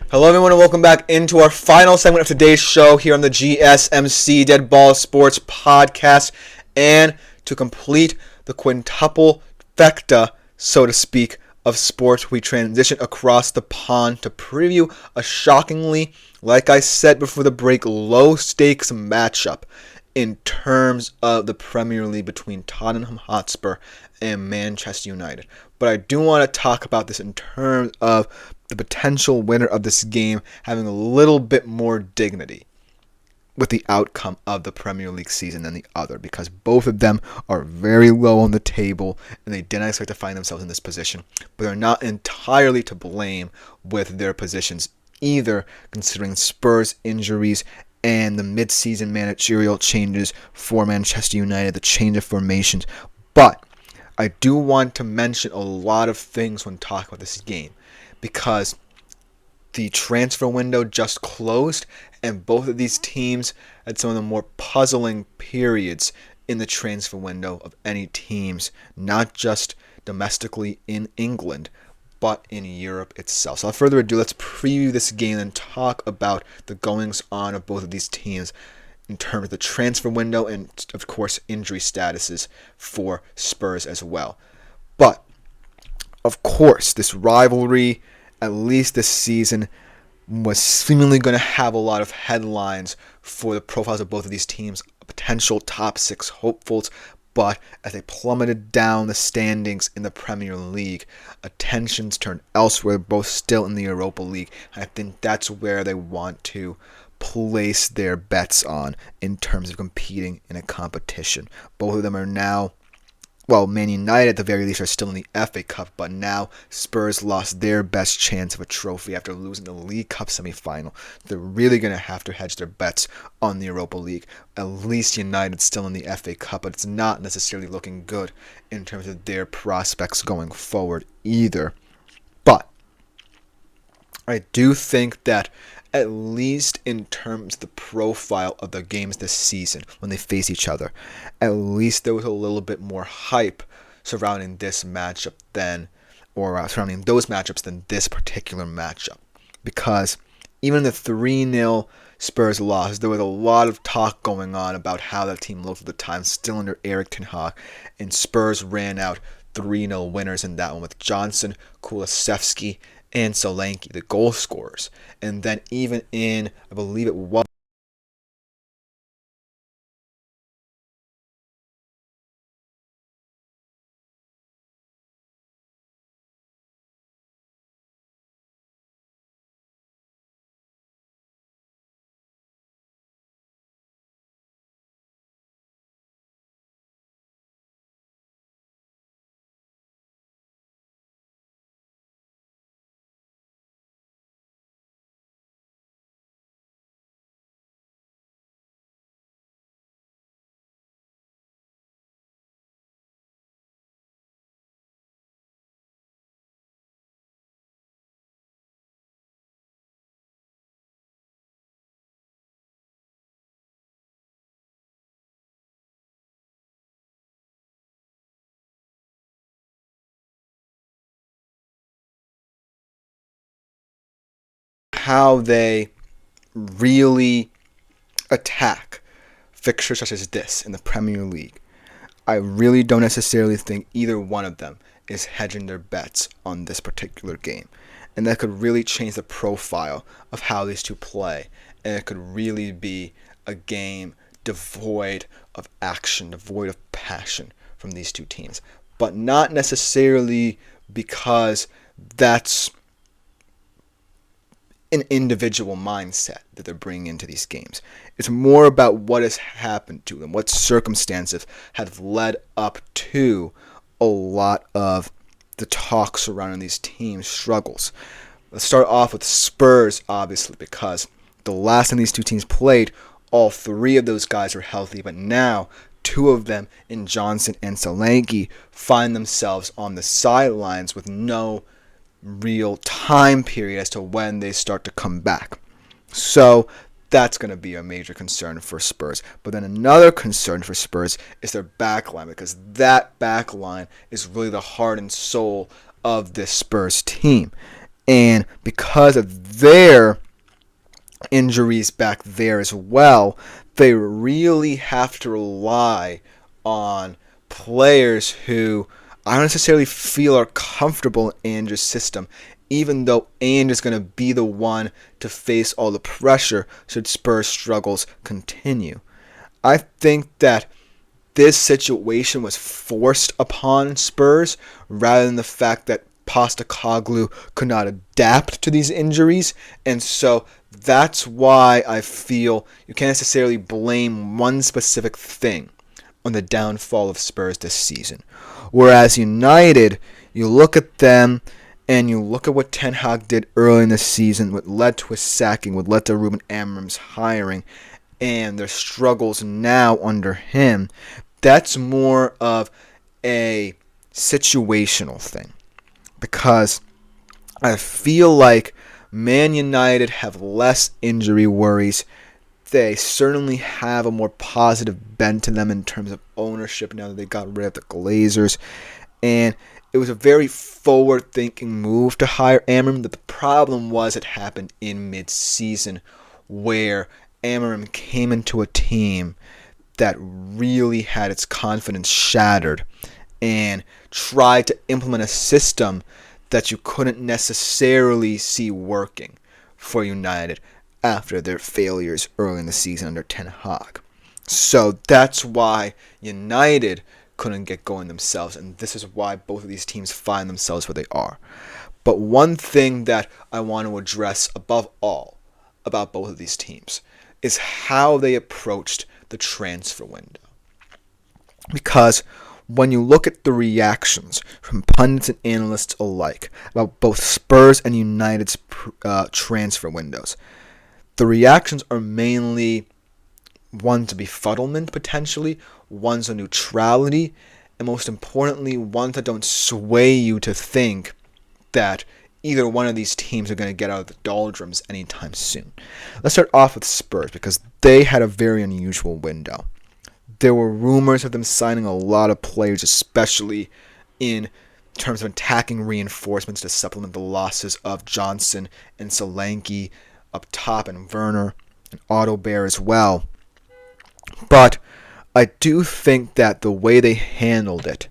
Hello, everyone, and welcome back into our final segment of today's show here on the GSMC Dead Ball Sports Podcast. And to complete the quintuple fecta, so to speak, of sports, we transition across the pond to preview a shockingly, like I said before the break, low-stakes matchup in terms of the Premier League between Tottenham Hotspur and Manchester United. But I do want to talk about this in terms of the potential winner of this game having a little bit more dignity with the outcome of the Premier League season than the other, because both of them are very low on the table and they did not expect to find themselves in this position, but they're not entirely to blame with their positions either, considering Spurs injuries and the mid-season managerial changes for Manchester United, the change of formations. But I do want to mention a lot of things when talking about this game, because the transfer window just closed, and both of these teams had some of the more puzzling periods in the transfer window of any teams, not just domestically in England, but in Europe itself. So without further ado, let's preview this game and talk about the goings-on of both of these teams in terms of the transfer window and, of course, injury statuses for Spurs as well. But, of course, this rivalry, at least this season, was seemingly going to have a lot of headlines for the profiles of both of these teams, potential top six hopefuls. But as they plummeted down the standings in the Premier League, attentions turned elsewhere, both still in the Europa League. And I think that's where they want to place their bets on in terms of competing in a competition. Both of them are now, well, Man United at the very least are still in the FA Cup, but now Spurs lost their best chance of a trophy after losing the League Cup semi-final. They're really going to have to hedge their bets on the Europa League. At least United's still in the FA Cup, but it's not necessarily looking good in terms of their prospects going forward either. But I do think that at least in terms of the profile of the games this season when they face each other, at least there was a little bit more hype surrounding this matchup surrounding those matchups than this particular matchup. Because even the 3-0 Spurs loss, there was a lot of talk going on about how that team looked at the time, still under Erik, and Spurs ran out 3-0 winners in that one with Johnson, Kulusevski, and Solanke, the goal scorers. And then even in, I believe it was how they really attack fixtures such as this in the Premier League. I really don't necessarily think either one of them is hedging their bets on this particular game. And that could really change the profile of how these two play. And it could really be a game devoid of action, devoid of passion from these two teams. But not necessarily because that's an individual mindset that they're bringing into these games. It's more about what has happened to them, what circumstances have led up to a lot of the talk surrounding these teams' struggles. Let's start off with Spurs, obviously, because the last time these two teams played, all three of those guys were healthy, but now two of them, in Johnson and Solanke, find themselves on the sidelines with no real time period as to when they start to come back. So that's going to be a major concern for Spurs. But then another concern for Spurs is their backline, because that backline is really the heart and soul of this Spurs team. And because of their injuries back there as well, they really have to rely on players who I don't necessarily feel are comfortable in Andrew's system, even though Andrew's going to be the one to face all the pressure should Spurs' struggles continue. I think that this situation was forced upon Spurs rather than the fact that Postecoglou could not adapt to these injuries, and so that's why I feel you can't necessarily blame one specific thing on the downfall of Spurs this season. Whereas United, you look at them and you look at what Ten Hag did early in the season, what led to his sacking, what led to Ruben Amorim's hiring, and their struggles now under him, that's more of a situational thing. Because I feel like Man United have less injury worries. They certainly have a more positive bent to them in terms of ownership now that they got rid of the Glazers. And it was a very forward-thinking move to hire Amorim. But the problem was it happened in mid-season where Amorim came into a team that really had its confidence shattered and tried to implement a system that you couldn't necessarily see working for United after their failures early in the season under Ten Hag. So that's why United couldn't get going themselves, and this is why both of these teams find themselves where they are. But one thing that I want to address above all about both of these teams is how they approached the transfer window. Because when you look at the reactions from pundits and analysts alike about both Spurs and United's transfer windows, the reactions are mainly ones of befuddlement potentially, ones of neutrality, and most importantly, ones that don't sway you to think that either one of these teams are going to get out of the doldrums anytime soon. Let's start off with Spurs because they had a very unusual window. There were rumors of them signing a lot of players, especially in terms of attacking reinforcements to supplement the losses of Johnson and Solanke up top, and Werner and Otto Bear as well. But I do think that the way they handled it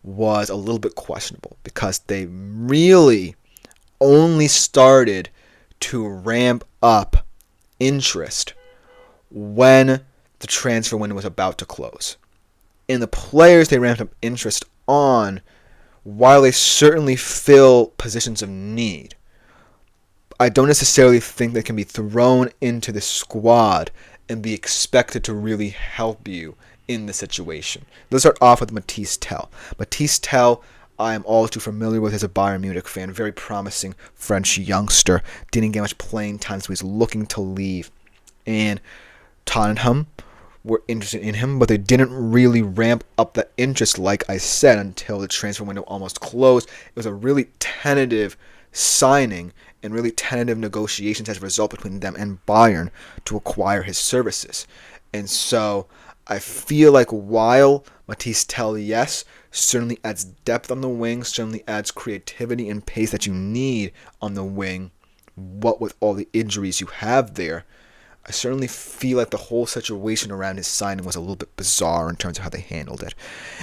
was a little bit questionable because they really only started to ramp up interest when the transfer window was about to close. And the players they ramped up interest on, while they certainly fill positions of need, I don't necessarily think they can be thrown into the squad and be expected to really help you in the situation. Let's start off with Matisse Tell. Matisse Tell, I am all too familiar with as a Bayern Munich fan. Very promising French youngster. Didn't get much playing time, so he's looking to leave. And Tottenham were interested in him, but they didn't really ramp up the interest, like I said, until the transfer window almost closed. It was a really tentative signing and really tentative negotiations as a result between them and Bayern to acquire his services. And so I feel like while Matisse Tell, yes, certainly adds depth on the wing, certainly adds creativity and pace that you need on the wing, what with all the injuries you have there, I certainly feel like the whole situation around his signing was a little bit bizarre in terms of how they handled it.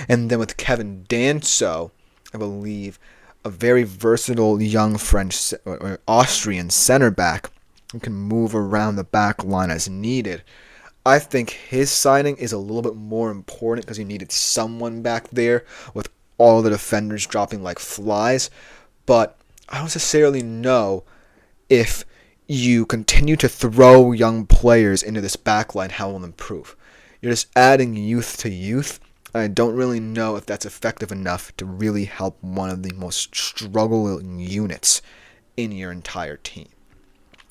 And then with Kevin Danso, I believe, a very versatile young French or Austrian center back who can move around the back line as needed. I think his signing is a little bit more important because you needed someone back there with all the defenders dropping like flies. But I don't necessarily know if you continue to throw young players into this backline, how it will improve. You're just adding youth to youth. I don't really know if that's effective enough to really help one of the most struggling units in your entire team.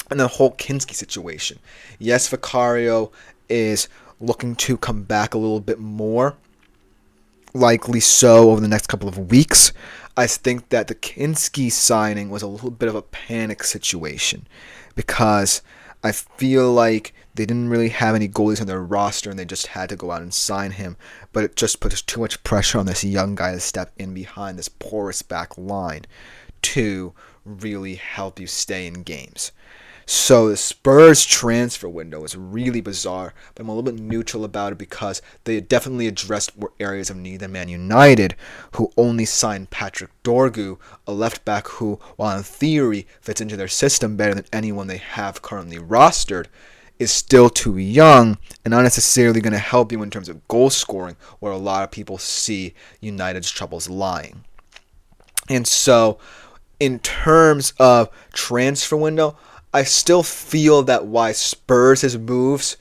And the whole Kinski situation. Yes, Vicario is looking to come back a little bit more, likely so over the next couple of weeks. I think that the Kinski signing was a little bit of a panic situation because I feel like they didn't really have any goalies on their roster and they just had to go out and sign him. But it just puts too much pressure on this young guy to step in behind this porous back line to really help you stay in games. So the Spurs transfer window is really bizarre, but I'm a little bit neutral about it because they definitely addressed more areas of need than Man United, who only signed Patrick Dorgu, a left back who, while in theory fits into their system better than anyone they have currently rostered, is still too young and not necessarily going to help you in terms of goal scoring, where a lot of people see United's troubles lying. And so, in terms of transfer window, I still feel that why Spurs' moves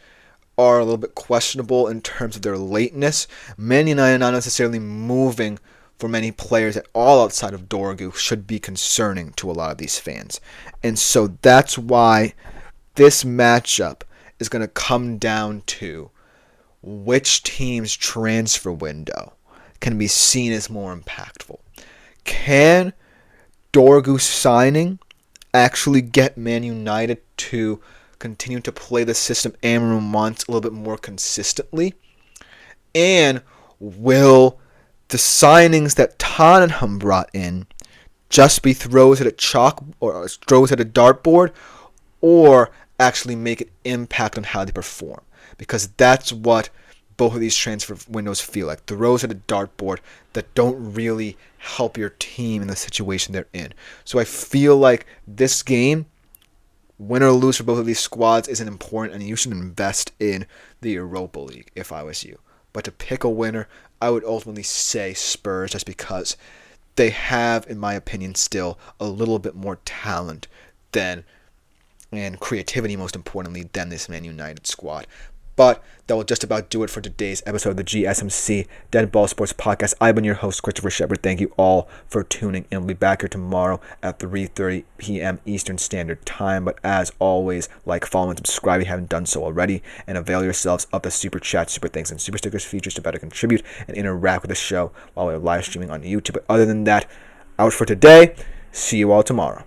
are a little bit questionable in terms of their lateness. Man United not necessarily moving for many players at all outside of Dorgu should be concerning to a lot of these fans. And so that's why this matchup is going to come down to which team's transfer window can be seen as more impactful. Can Dorgu signing actually get Man United to continue to play the system Amram wants a little bit more consistently? And will the signings that Tottenham brought in just be throws at a chalk or throws at a dartboard, or actually make an impact on how they perform? Because that's what both of these transfer windows feel like. Throws at a dartboard that don't really help your team in the situation they're in. So I feel like this game, win or lose for both of these squads, isn't important, and you should invest in the Europa League if I was you. But to pick a winner, I would ultimately say Spurs, just because they have, in my opinion, still a little bit more talent than, and creativity most importantly, than this Man United squad. But that will just about do it for today's episode of the GSMC Dead Ball Sports Podcast. I've been your host, Christopher Shepard. Thank you all for tuning in. We'll be back here tomorrow at 3:30 p.m. Eastern Standard Time. But as always, like, follow, and subscribe if you haven't done so already. And avail yourselves of the Super Chat, Super Thanks, and Super Stickers features to better contribute and interact with the show while we're live streaming on YouTube. But other than that, out for today. See you all tomorrow.